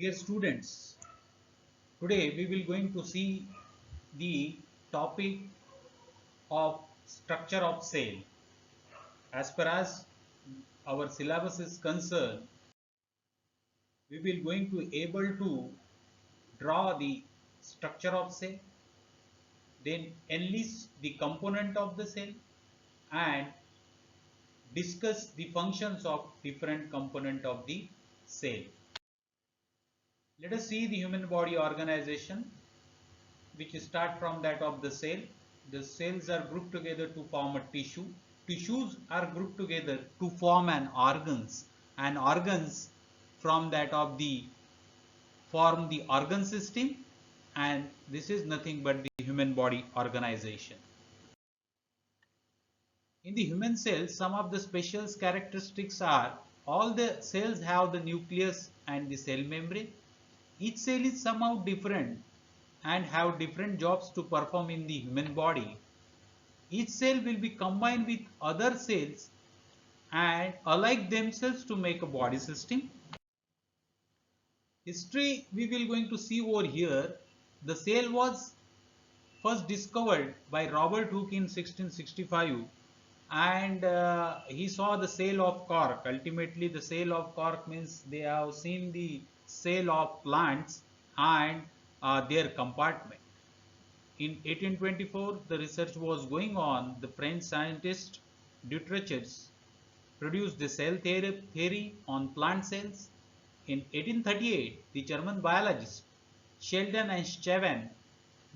Dear students, today we will going to see the topic of structure of cell. As far as our syllabus is concerned, we will going to able to draw the structure of cell, then enlist the component of the cell and discuss the functions of different component of the cell. Let us see the human body organization, which start from that of the cell. The cells are grouped together to form a tissue. Tissues are grouped together to form an organs, and organs from that of the form the organ system, and this is nothing but the human body organization. In the human cells, some of the special characteristics are all the cells have the nucleus and the cell membrane. Each cell is somehow different and have different jobs to perform in the human body. Each cell will be combined with other cells and alike themselves to make a body system. History we will going to see over here. The cell was first discovered by Robert Hooke in 1665, and he saw the cell of cork. Ultimately, the cell of cork means they have seen the cell of plants and their compartment. In 1824, the research was going on. The French scientist Dutrechers produced the cell theory on plant cells. In 1838, the German biologist Sheldon and Scheven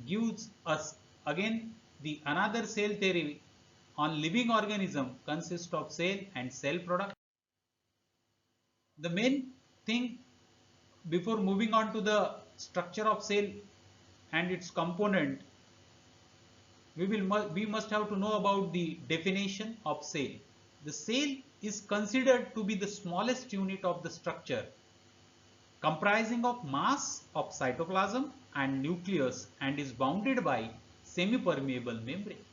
gives us again the another cell theory on living organism consists of cell and cell product. The main thing before moving on to the structure of cell and its component, we must have to know about the definition of cell. The cell is considered to be the smallest unit of the structure, comprising of mass of cytoplasm and nucleus, and is bounded by semi-permeable membrane.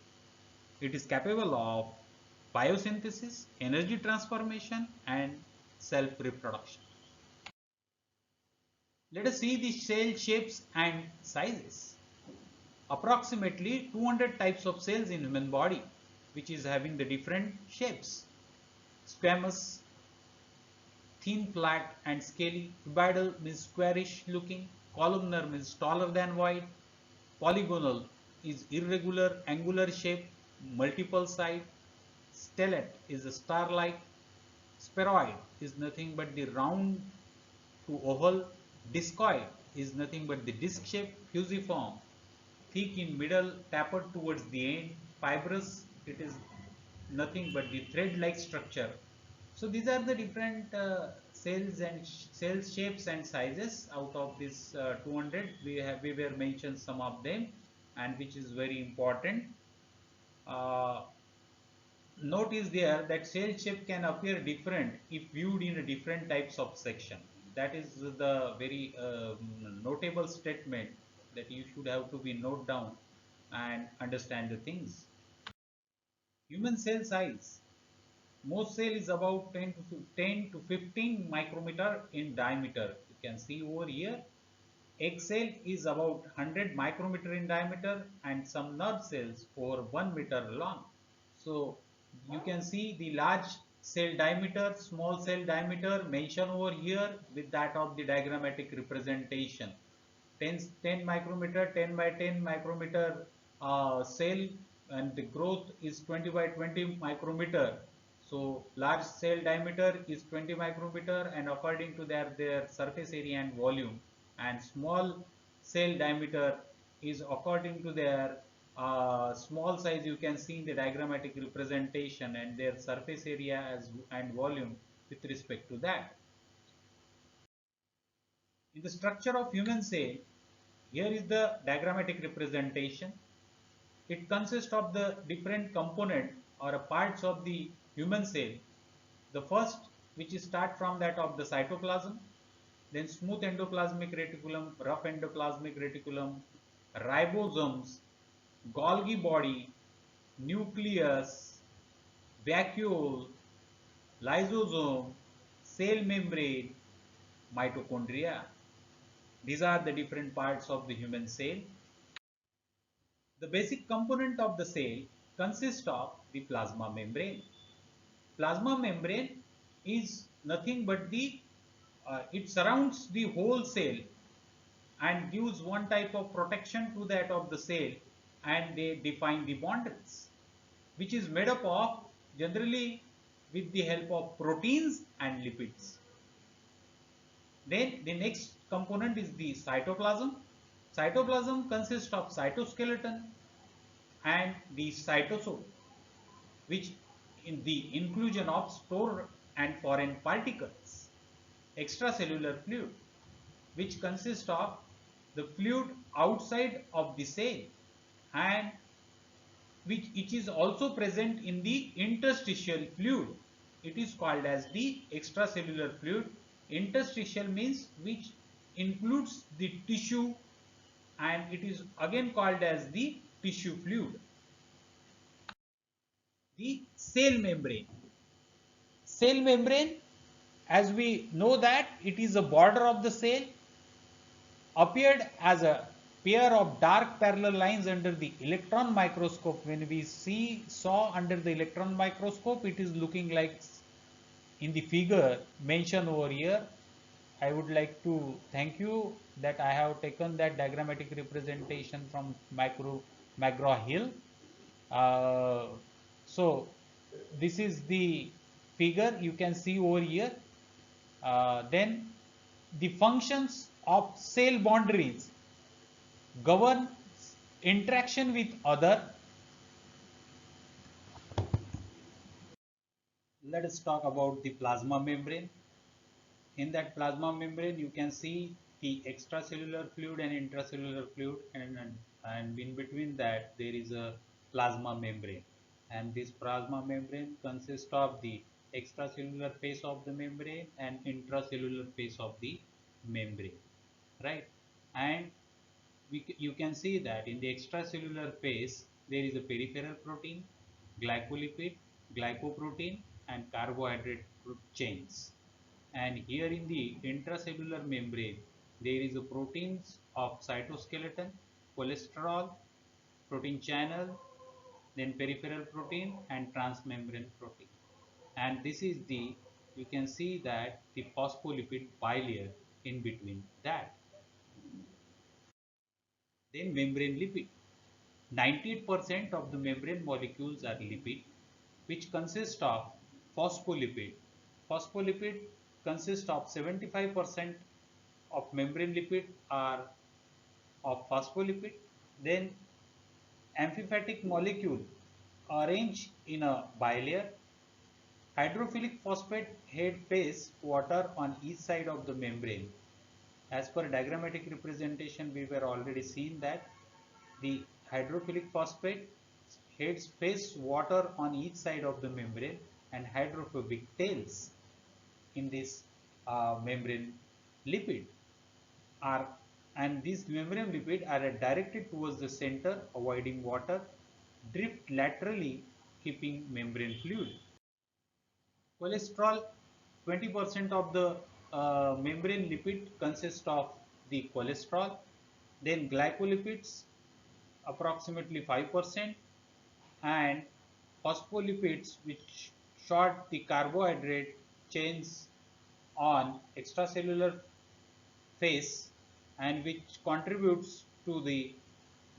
It is capable of biosynthesis, energy transformation, and self-reproduction. Let us see the cell shapes and sizes. Approximately 200 types of cells in human body, which is having the different shapes. Squamous, thin, flat and scaly. Cuboidal means squarish looking. Columnar means taller than wide. Polygonal is irregular, angular shape, multiple side. Stellate is a star-like. Spheroid is nothing but the round to oval. Discoid is nothing but the disc shape. Fusiform, thick in middle, tapered towards the end. Fibrous, it is nothing but the thread-like structure. So these are the different cells and cell shapes and sizes. Out of this 200, we were mentioned some of them, and which is very important. Uh, Note is there that cell shape can appear different if viewed in a different types of section. That is the very notable statement that you should have to be note down and understand the things. Human cell size. Most cell is about 10 to 15 micrometer in diameter. You can see over here. Egg cell is about 100 micrometer in diameter, and some nerve cells over 1 meter long. So you can see the large cell diameter, small cell diameter mentioned over here with that of the diagrammatic representation. 10 micrometer, 10 by 10 micrometer cell, and the growth is 20 by 20 micrometer. So large cell diameter is 20 micrometer, and according to their surface area and volume, and small cell diameter is according to their small size. You can see in the diagrammatic representation and their surface area and volume with respect to that. In the structure of human cell, here is the diagrammatic representation. It consists of the different component or parts of the human cell. The first, which is start from that of the cytoplasm, then smooth endoplasmic reticulum, rough endoplasmic reticulum, ribosomes, Golgi body, nucleus, vacuole, lysosome, cell membrane, mitochondria. These are the different parts of the human cell. The basic component of the cell consists of the plasma membrane. Plasma membrane is nothing but it surrounds the whole cell and gives one type of protection to that of the cell, and they define the boundaries, which is made up of generally with the help of proteins and lipids. Then the next component is the cytoplasm. Cytoplasm consists of cytoskeleton and the cytosol, which in the inclusion of stored and foreign particles. Extracellular fluid, which consists of the fluid outside of the cell and which is also present in the interstitial fluid. It is called as the extracellular fluid. Interstitial means which includes the tissue, and it is again called as the tissue fluid. The cell membrane. Cell membrane, as we know that it is a border of the cell, appeared as a pair of dark parallel lines under the electron microscope. When we saw under the electron microscope, it is looking like in the figure mentioned over here. I would like to thank you that I have taken that diagrammatic representation from McGraw-Hill. So this is the figure you can see over here. Then the functions of cell boundaries govern interaction with other. Let us talk about the plasma membrane. In that plasma membrane, you can see the extracellular fluid and intracellular fluid, and in between that there is a plasma membrane. And this plasma membrane consists of the extracellular face of the membrane and intracellular face of the membrane, right? And you can see that in the extracellular phase there is a peripheral protein, glycolipid, glycoprotein and carbohydrate chains. And here in the intracellular membrane there is a proteins of cytoskeleton, cholesterol, protein channel, then peripheral protein and transmembrane protein. And this is the, you can see that the phospholipid bilayer in between that. Then membrane lipid. 98% of the membrane molecules are lipid, which consist of phospholipid. Phospholipid consists of 75% of membrane lipid are of phospholipid. Then amphipathic molecule arranged in a bilayer. Hydrophilic phosphate head face water on each side of the membrane. As per diagrammatic representation, we were already seen that the hydrophilic phosphate heads face water on each side of the membrane and hydrophobic tails in this membrane lipid are, and these membrane lipid are directed towards the center, avoiding water, drift laterally, keeping membrane fluid. Cholesterol, 20% of the membrane lipid consists of the cholesterol. Then glycolipids, approximately 5%, and phospholipids, which short the carbohydrate chains on extracellular phase and which contributes to the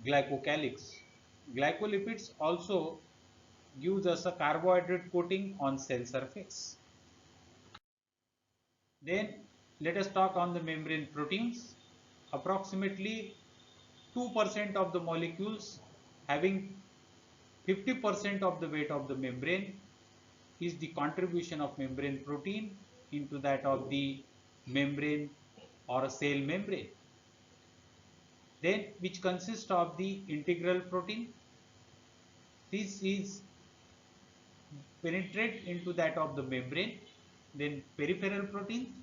glycocalyx. Glycolipids also gives us a carbohydrate coating on cell surface. Then let us talk on the membrane proteins. Approximately 2% of the molecules having 50% of the weight of the membrane is the contribution of membrane protein into that of the membrane or a cell membrane. Then which consists of the integral protein. This is penetrate into that of the membrane. Then peripheral protein,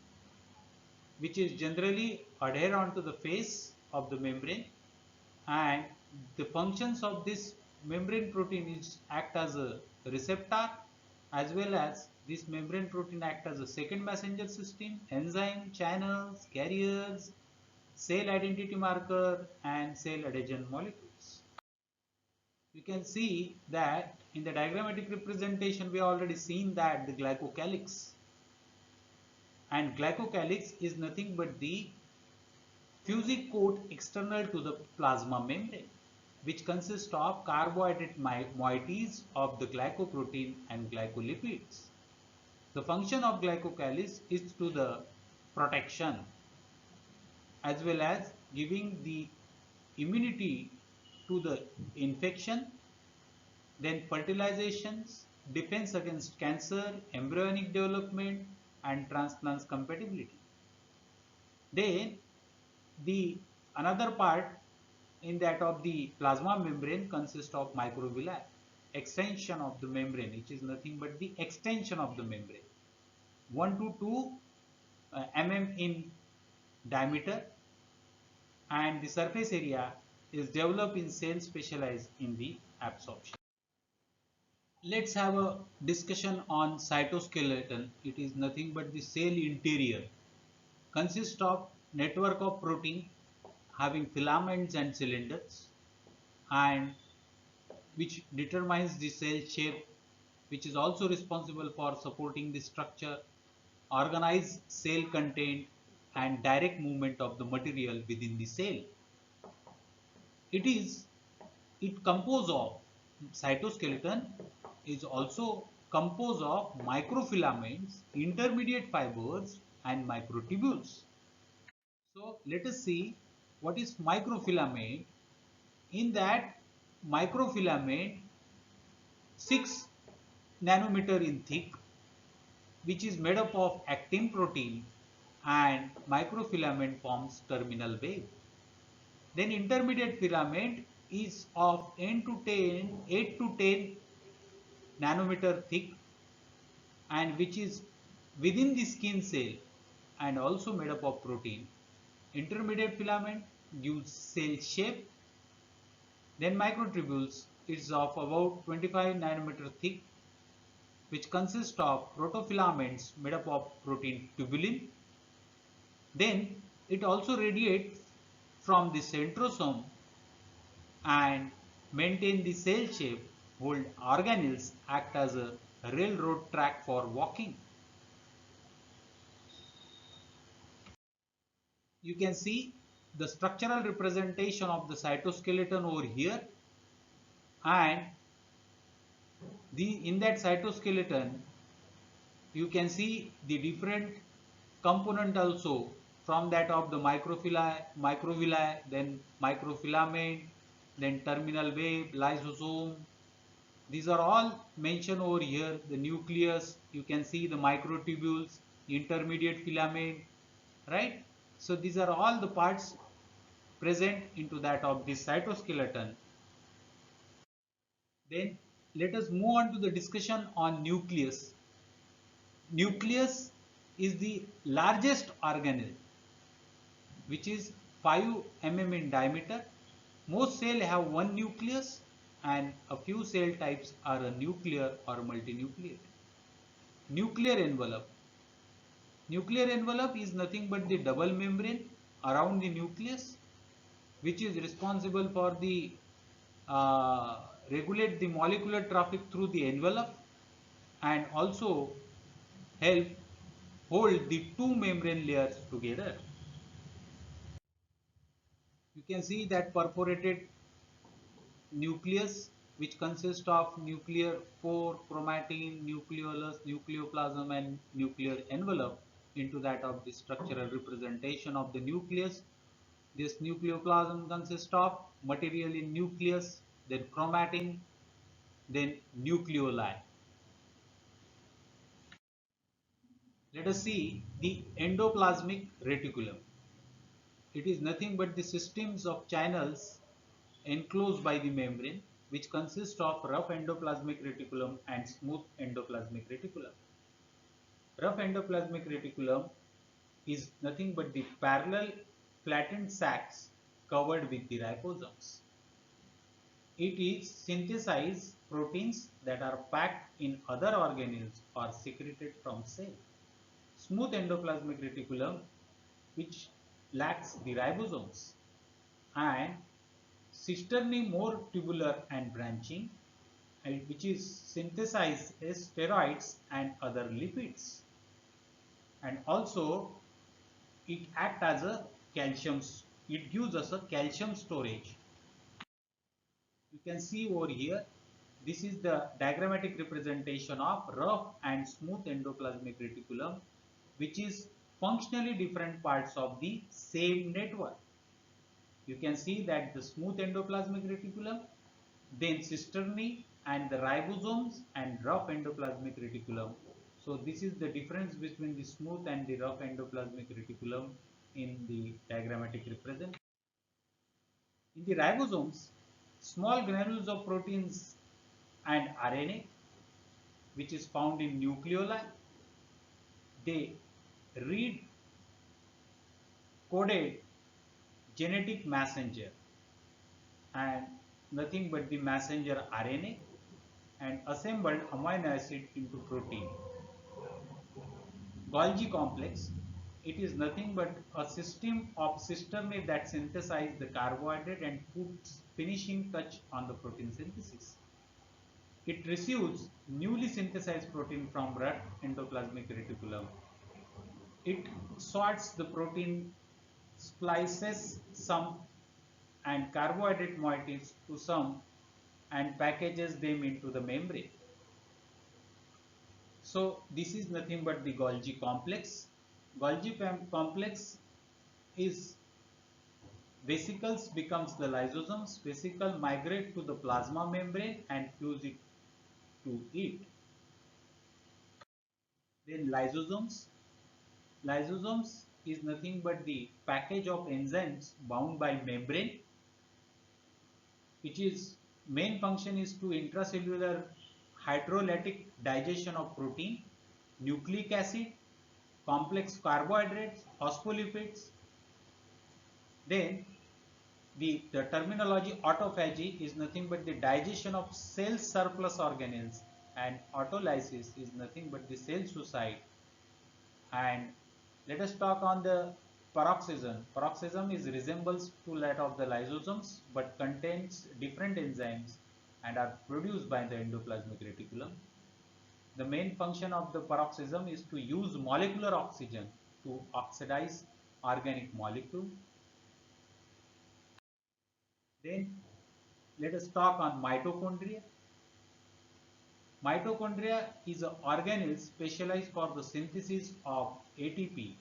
which is generally adhere onto the face of the membrane, and the functions of this membrane protein is act as a receptor, as well as this membrane protein act as a second messenger system, enzyme, channels, carriers, cell identity marker and cell adhesion molecules. You can see that in the diagrammatic representation we have already seen that the glycocalyx, and glycocalyx is nothing but the fusic coat external to the plasma membrane, which consists of carbohydrate moieties of the glycoprotein and glycolipids. The function of glycocalyx is to the protection as well as giving the immunity to the infection, then fertilizations, defense against cancer, embryonic development and transplants compatibility. Then the another part in that of the plasma membrane consists of microvilli, extension of the membrane, which is nothing but the extension of the membrane, 1 to 2 mm in diameter, and the surface area is developed in cells specialized in the absorption. Let's have a discussion on cytoskeleton. It is nothing but the cell interior, consists of network of protein having filaments and cylinders, and which determines the cell shape, which is also responsible for supporting the structure, organized cell content and direct movement of the material within the cell. It composed of cytoskeleton is also composed of microfilaments, intermediate fibers and microtubules. So let us see what is microfilament. In that microfilament 6 nanometer in thick, which is made up of actin protein, and microfilament forms terminal wave. Then intermediate filament is of 8 to 10 nanometer thick, and which is within the skin cell and also made up of protein. Intermediate filament gives cell shape. Then microtubules is of about 25 nanometer thick, which consists of protofilaments made up of protein tubulin. Then it also radiates from the centrosome and maintain the cell shape, hold organelles, act as a railroad track for walking. You can see the structural representation of the cytoskeleton over here, and in that cytoskeleton you can see the different component also, from that of the microvilli, then microfilament, then terminal wave, lysosome. These are all mentioned over here. The nucleus, you can see the microtubules, intermediate filament, right? So these are all the parts present into that of this cytoskeleton. Then let us move on to the discussion on nucleus. Nucleus is the largest organelle, which is 5 mm in diameter. Most cells have one nucleus, and a few cell types are a nuclear or multinucleate. Nuclear envelope. Nuclear envelope is nothing but the double membrane around the nucleus, which is responsible for the regulate the molecular traffic through the envelope, and also help hold the two membrane layers together. You can see that perforated nucleus, which consists of nuclear pore, chromatin, nucleolus, nucleoplasm and nuclear envelope into that of the structural representation of the nucleus. This nucleoplasm consists of material in nucleus, then chromatin, then nucleoli. Let us see the endoplasmic reticulum. It is nothing but the systems of channels enclosed by the membrane, which consist of rough endoplasmic reticulum and smooth endoplasmic reticulum. Rough endoplasmic reticulum is nothing but the parallel flattened sacs covered with the ribosomes. It is synthesized proteins that are packed in other organelles or secreted from cell. Smooth endoplasmic reticulum, which lacks the ribosomes, and cisternae more tubular and branching, and which is synthesized as steroids and other lipids, and also it acts as a calcium, it gives us a calcium storage. You can see over here, this is the diagrammatic representation of rough and smooth endoplasmic reticulum, which is functionally different parts of the same network. You can see that the smooth endoplasmic reticulum, then cisternae and the ribosomes and rough endoplasmic reticulum. So this is the difference between the smooth and the rough endoplasmic reticulum in the diagrammatic representation. In the ribosomes, small granules of proteins and RNA, which is found in nucleoli, they read coded genetic messenger and nothing but the messenger RNA and assembled amino acid into protein. Golgi complex, it is nothing but a system of cisternae that synthesize the carbohydrate and puts finishing touch on the protein synthesis. It receives newly synthesized protein from rough endoplasmic reticulum. It sorts the protein, splices some and carbohydrate moieties to some and packages them into the membrane. So this is nothing but the Golgi complex. Golgi complex is vesicles becomes the lysosomes, vesicle migrate to the plasma membrane and fuse it to it. Then lysosomes. Lysosomes is nothing but the package of enzymes bound by membrane, which is main function is to intracellular hydrolytic digestion of protein, nucleic acid, complex carbohydrates, phospholipids. Then the terminology autophagy is nothing but the digestion of cell surplus organelles, and autolysis is nothing but the cell suicide. And let us talk on the peroxisome. Peroxisome is resembles to that of the lysosomes but contains different enzymes and are produced by the endoplasmic reticulum. The main function of the peroxisome is to use molecular oxygen to oxidize organic molecule. Then let us talk on mitochondria. Mitochondria is an organelle specialized for the synthesis of ATP,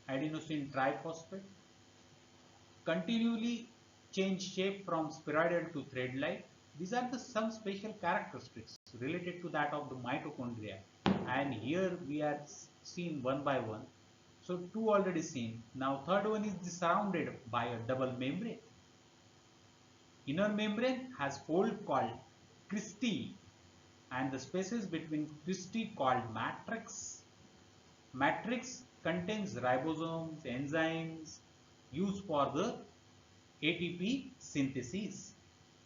adenosine triphosphate, continually change shape from spheroidal to thread-like. These are some special characteristics related to that of the mitochondria, and here we are seen one by one. So two already seen. Now third one is surrounded by a double membrane. Inner membrane has fold called cristae and the spaces between cristae called matrix. Matrix contains ribosomes, enzymes used for the ATP synthesis,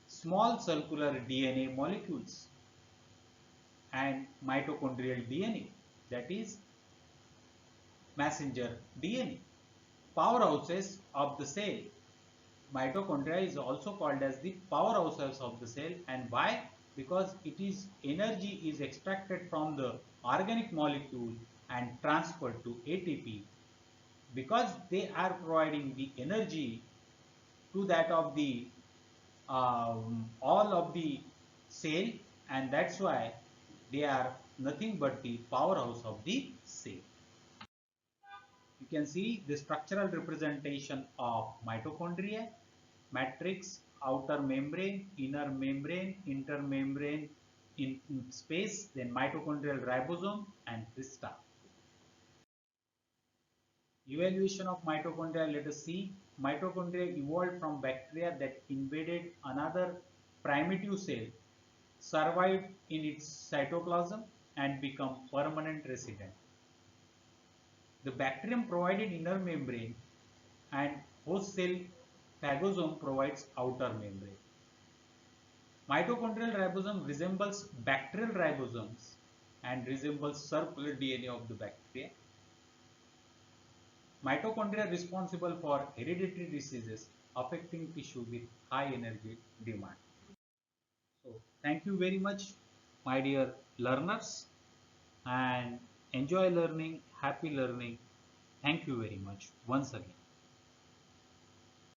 small circular DNA molecules, and mitochondrial DNA, that is messenger DNA. Powerhouses of the cell. Mitochondria is also called as the powerhouses of the cell, and why? Because it is energy is extracted from the organic molecule and transferred to ATP. Because they are providing the energy to that of the all of the cell, and that's why they are nothing but the powerhouse of the cell. You can see the structural representation of mitochondria: matrix, outer membrane, inner membrane, intermembrane in space, then mitochondrial ribosome and crista. Evaluation of mitochondria, let us see. Mitochondria evolved from bacteria that invaded another primitive cell, survived in its cytoplasm and become permanent resident. The bacterium provided inner membrane and host cell phagosome provides outer membrane. Mitochondrial ribosome resembles bacterial ribosomes and resembles circular DNA of the bacteria. Mitochondria are responsible for hereditary diseases affecting tissue with high energy demand. So thank you very much, my dear learners, and enjoy learning, happy learning. Thank you very much once again.